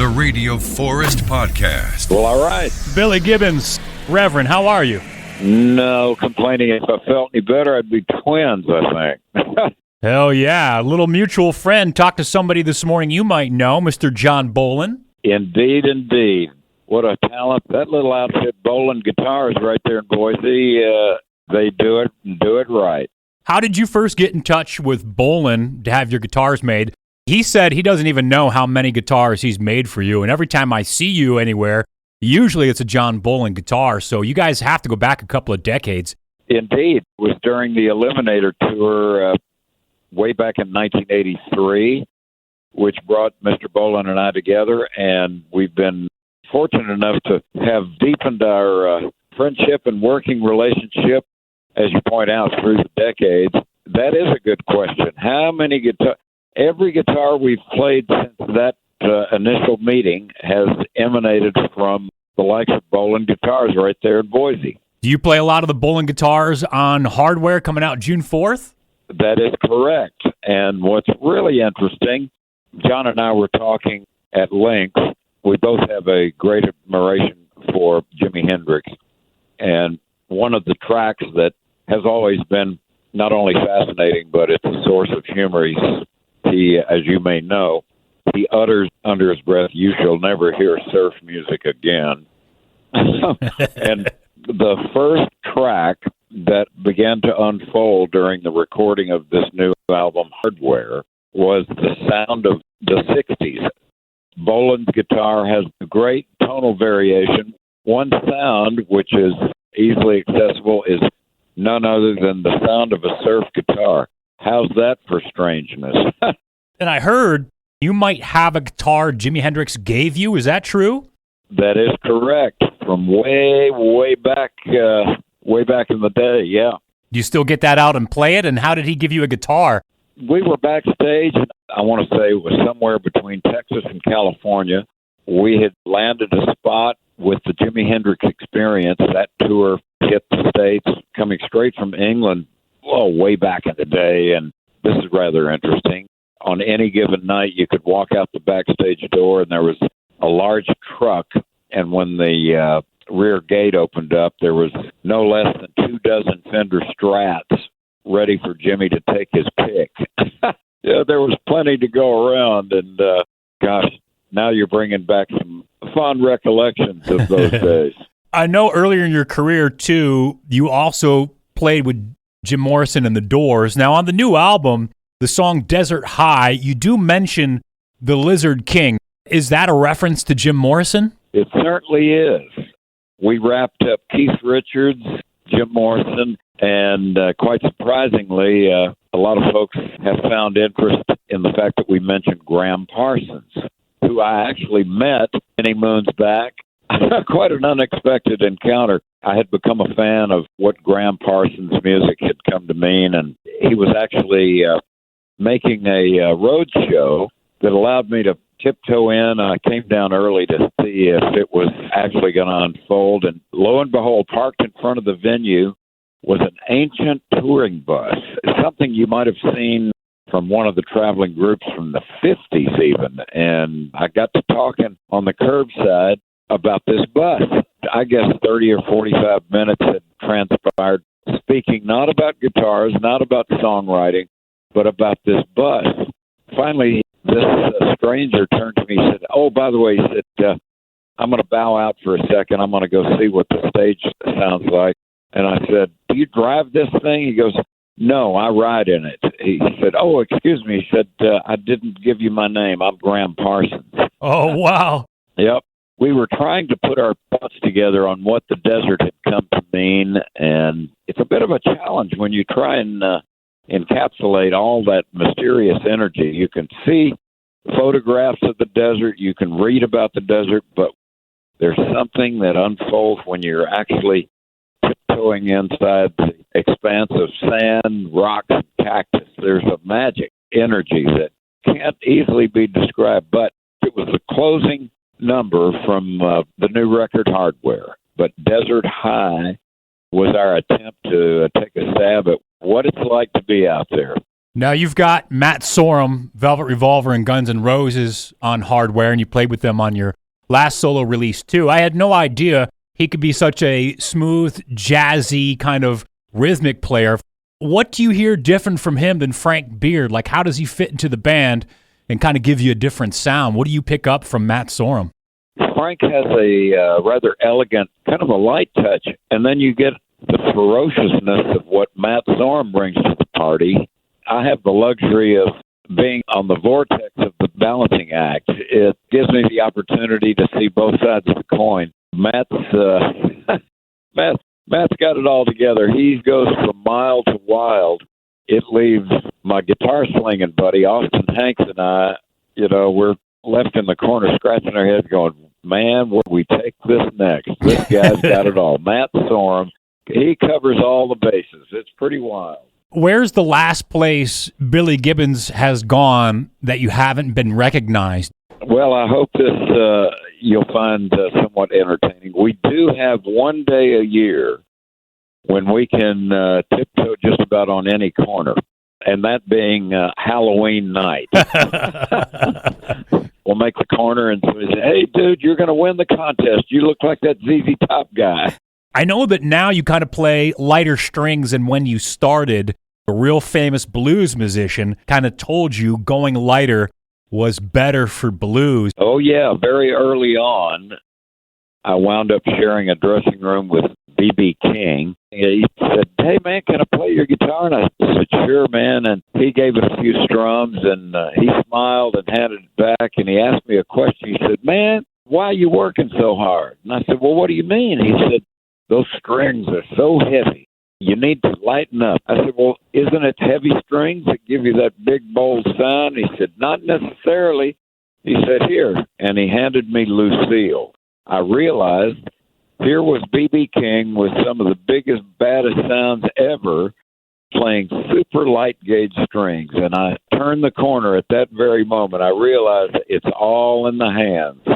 the Radio Forest Podcast. Well, all right. Billy Gibbons, Reverend, how are you? No complaining. If I felt any better, I'd be twins, I think. Hell yeah. A little mutual friend talked to somebody this morning you might know, Mr. John Bolin. Indeed, indeed. What a talent. That little outfit, Bolin Guitars, right there in Boise, they do it and do it right. How did you first get in touch with Bolin to have your guitars made? He said he doesn't even know how many guitars he's made for you, and every time I see you anywhere, usually it's a John Bolin guitar, so you guys have to go back a couple of decades. Indeed. It was during the Eliminator Tour way back in 1983, which brought Mr. Bolin and I together, and we've been fortunate enough to have deepened our friendship and working relationship, as you point out, through the decades. That is a good question. How many guitars? Every guitar we've played since that initial meeting has emanated from the likes of Bolin Guitars right there in Boise. Do you play a lot of the Bolin guitars on hardware coming out June 4th? That is correct. And what's really interesting, John and I were talking at length. We both have a great admiration for Jimi Hendrix. And one of the tracks that has always been not only fascinating, but it's a source of humor. He, as you may know, he utters under his breath, "You shall never hear surf music again." And the first track that began to unfold during the recording of this new album, Hardware, was the sound of the 60s. Bolin's guitar has a great tonal variation. One sound, which is easily accessible, is none other than the sound of a surf guitar. How's that for strangeness? And I heard you might have a guitar Jimi Hendrix gave you. Is that true? That is correct. From way back in the day, yeah. Do you still get that out and play it? And how did he give you a guitar? We were backstage, and I want to say it was somewhere between Texas and California. We had landed a spot with the Jimi Hendrix Experience. That tour hit the States, coming straight from England, way back in the day, and this is rather interesting. On any given night, you could walk out the backstage door, and there was a large truck, and when the rear gate opened up, there was no less than 24 Fender Strats ready for Jimmy to take his pick. Yeah, there was plenty to go around, and gosh, now you're bringing back some fond recollections of those days. I know earlier in your career, too, you also played with Jim Morrison and the Doors. Now, on the new album, the song Desert High, you do mention the Lizard King. Is that a reference to Jim Morrison? It certainly is. We wrapped up Keith Richards, Jim Morrison, and quite surprisingly, a lot of folks have found interest in the fact that we mentioned Graham Parsons, who I actually met many moons back. Quite an unexpected encounter. I had become a fan of what Graham Parsons' music had come to mean, and he was actually making a road show that allowed me to tiptoe in. I came down early to see if it was actually going to unfold, and lo and behold, parked in front of the venue was an ancient touring bus, something you might have seen from one of the traveling groups from the 50s even, and I got to talking on the curbside about this bus. I guess 30 or 45 minutes had transpired, speaking not about guitars, not about songwriting, but about this bus. Finally, this stranger turned to me and said, "Oh, by the way," he said, "I'm going to bow out for a second. I'm going to go see what the stage sounds like." And I said, "Do you drive this thing?" He goes, "No, I ride in it." He said, "Oh, excuse me." He said, "I didn't give you my name. I'm Graham Parsons." Oh, wow. Yep. We were trying to put our thoughts together on what the desert had come to mean, and it's a bit of a challenge when you try and encapsulate all that mysterious energy. You can see photographs of the desert, you can read about the desert, but there's something that unfolds when you're actually tiptoeing inside the expanse of sand, rocks, and cactus. There's a magic energy that can't easily be described, but it was the closing number from the new record Hardware. But Desert High was our attempt to take a stab at what it's like to be out there. Now you've got Matt Sorum, Velvet Revolver, and Guns N' Roses on Hardware, and you played with them on your last solo release too. I had no idea he could be such a smooth, jazzy kind of rhythmic player. What do you hear different from him than Frank Beard? Like, how does he fit into the band and kind of give you a different sound? What do you pick up from Matt Sorum? Frank has a rather elegant, kind of a light touch, and then you get the ferociousness of what Matt Sorum brings to the party. I have the luxury of being on the vortex of the balancing act. It gives me the opportunity to see both sides of the coin. Matt's got it all together. He goes from mild to wild. It leaves my guitar slinging buddy, Austin Hanks, and I, we're left in the corner scratching our heads going, man, where do we take this next? This guy's got it all. Matt Sorum, he covers all the bases. It's pretty wild. Where's the last place Billy Gibbons has gone that you haven't been recognized? Well, I hope this you'll find somewhat entertaining. We do have one day a year when we can tiptoe just about on any corner, and that being Halloween night. We'll make the corner and say, hey, dude, you're going to win the contest. You look like that ZZ Top guy. I know that now you kind of play lighter strings than when you started. A real famous blues musician kind of told you going lighter was better for blues. Oh, yeah. Very early on, I wound up sharing a dressing room with B.B. King. He said, hey, man, can I play your guitar? And I said, sure, man. And he gave it a few strums, and he smiled and handed it back, and he asked me a question. He said, man, why are you working so hard? And I said, well, what do you mean? He said, those strings are so heavy. You need to lighten up. I said, well, isn't it heavy strings that give you that big, bold sound? He said, not necessarily. He said, here. And he handed me Lucille. I realized here was B.B. King with some of the biggest, baddest sounds ever playing super light gauge strings. And I turned the corner at that very moment. I realized it's all in the hands.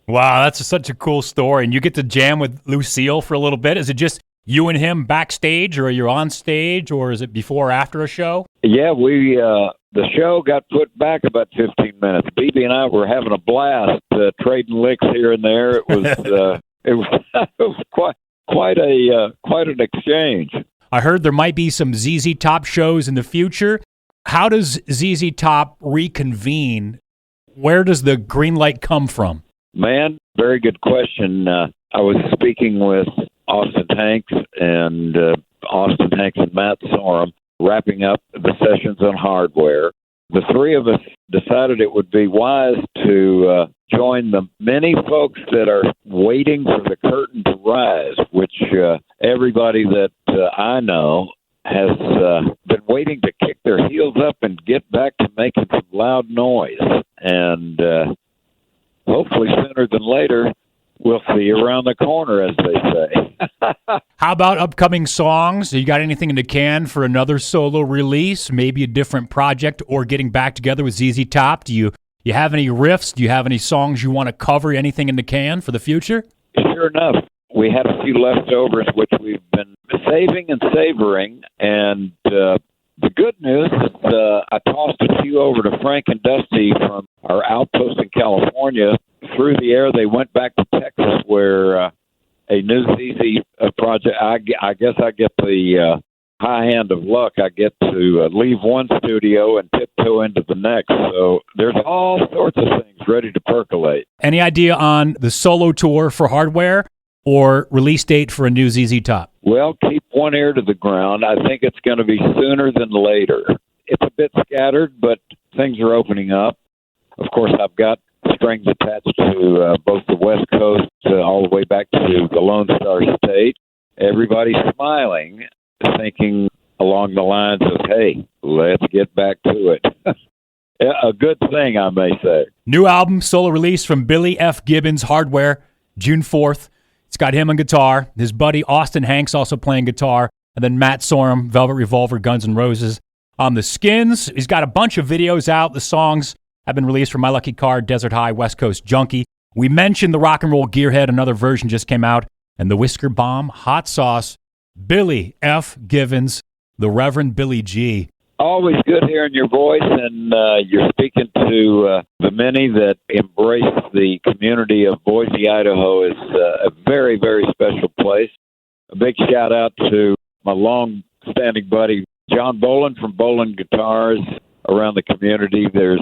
Wow, that's such a cool story. And you get to jam with Lucille for a little bit. Is it just you and him backstage, or are you on stage, or is it before or after a show? Yeah, the show got put back about 15 minutes. BB and I were having a blast trading licks here and there. It was it was quite an exchange. I heard there might be some ZZ Top shows in the future. How does ZZ Top reconvene? Where does the green light come from? Man, very good question. I was speaking with Austin Hanks and Matt Sorum, wrapping up the sessions on Hardware. The three of us decided it would be wise to join the many folks that are waiting for the curtain to rise, which everybody that I know has been waiting to kick their heels up and get back to making some loud noise. And hopefully sooner than later, we'll see you around the corner, as they say. How about upcoming songs? You got anything in the can for another solo release, maybe a different project, or getting back together with ZZ Top? Do you have any riffs? Do you have any songs you want to cover? Anything in the can for the future? Sure enough, we had a few leftovers, which we've been saving and savoring. And the good news is I tossed a few over to Frank and Dusty from our outpost in California. Through the air, they went back to Texas, where a new ZZ project. I guess I get the high hand of luck. I get to leave one studio and tiptoe into the next. So there's all sorts of things ready to percolate. Any idea on the solo tour for Hardware or release date for a new ZZ Top? Well, keep one ear to the ground. I think it's going to be sooner than later. It's a bit scattered, but things are opening up. Of course, I've got strings attached to both the West Coast all the way back to the Lone Star State. Everybody's smiling, thinking along the lines of, hey, let's get back to it. A good thing, I may say. New album, solo release from Billy F. Gibbons, Hardware, June 4th. It's got him on guitar, his buddy Austin Hanks also playing guitar, and then Matt Sorum, Velvet Revolver, Guns N' Roses on the skins. He's got a bunch of videos out. The songs have been released from My Lucky Car, Desert High, West Coast Junkie. We mentioned the Rock and Roll Gearhead. Another version just came out. And the Whisker Bomb, Hot Sauce, Billy F. Gibbons, the Reverend Billy G. Always good hearing your voice, and you're speaking to the many that embrace the community of Boise, Idaho. Is a very, very special place. A big shout out to my long-standing buddy, John Bolin from Bolin Guitars around the community. There's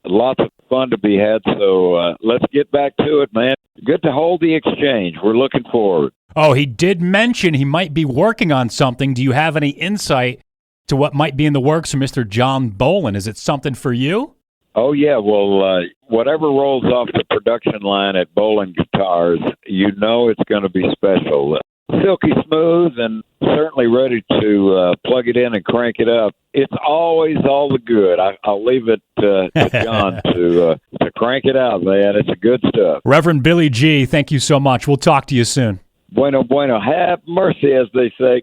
lots of fun to be had, so let's get back to it, man. Good to hold the exchange. We're looking forward. Oh, he did mention he might be working on something. Do you have any insight to what might be in the works for Mr. John Bolin? Is it something for you? Oh, yeah. Well, whatever rolls off the production line at Bolin Guitars, you know it's going to be special. Silky smooth and certainly ready to plug it in and crank it up. It's always all the good. I'll leave it to John to crank it out, man. It's a good stuff. Reverend Billy G., thank you so much. We'll talk to you soon. Bueno, bueno. Have mercy, as they say.